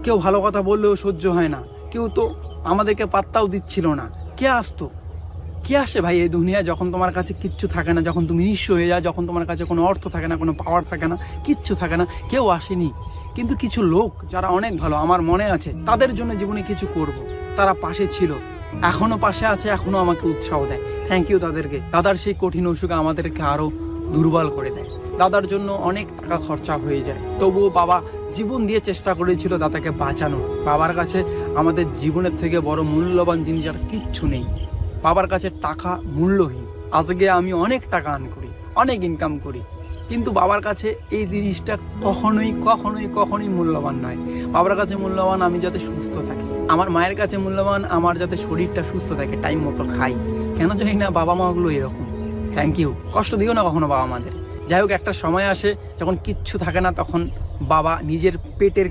কেউ ভালো কথা বললেও সহ্য হয় না, কেউ তো আমাদেরকে পাত্তাও দিচ্ছিল না। কে আসতো? কে আসে ভাই এই দুনিয়ায় যখন তোমার কাছে কিচ্ছু থাকে না, যখন তুমি নিঃস্ব হয়ে যাও, যখন তোমার কাছে কোনো অর্থ থাকে না, কোনো পাওয়ার থাকে না, কিচ্ছু থাকে না? কেউ আসেনি। কিন্তু কিছু লোক যারা অনেক ভালো, আমার মনে আছে, তাদের জন্য জীবনে কিছু করব। তারা পাশে ছিল, এখনো পাশে আছে, এখনো আমাকে উৎসাহ দেয়। থ্যাংক ইউ তাদেরকে। দাদার সেই কঠিন অসুখ আমাদেরকে আরো দুর্বল করে দেয়। দাদার জন্য অনেক টাকা খরচা হয়ে যায়, তবুও বাবা জীবন দিয়ে চেষ্টা করেছিল দাদাকে বাঁচানো। বাবার কাছে আমাদের জীবনের থেকে বড় মূল্যবান জিনিস আর কিচ্ছু নেই। বাবার কাছে টাকা মূল্যহীন। আজকে আমি অনেক টাকা আর্ন করি, অনেক ইনকাম করি, কিন্তু বাবার কাছে এই জিনিসটা কখনোই কখনোই কখনোই মূল্যবান নয়। বাবার কাছে মূল্যবান আমি যাতে সুস্থ থাকি, আমার মায়ের কাছে মূল্যবান আমার যাতে শরীরটা সুস্থ থাকে, টাইম মতো খাই। কেন জানি না বাবা মাগুলো এরকম। Thank you. কষ্ট দিও না কখনো বাবা মাদের। যাই হোক, একটা সময় আসে যখন কিচ্ছু থাকে না, তখন বাবা নিজের পেটের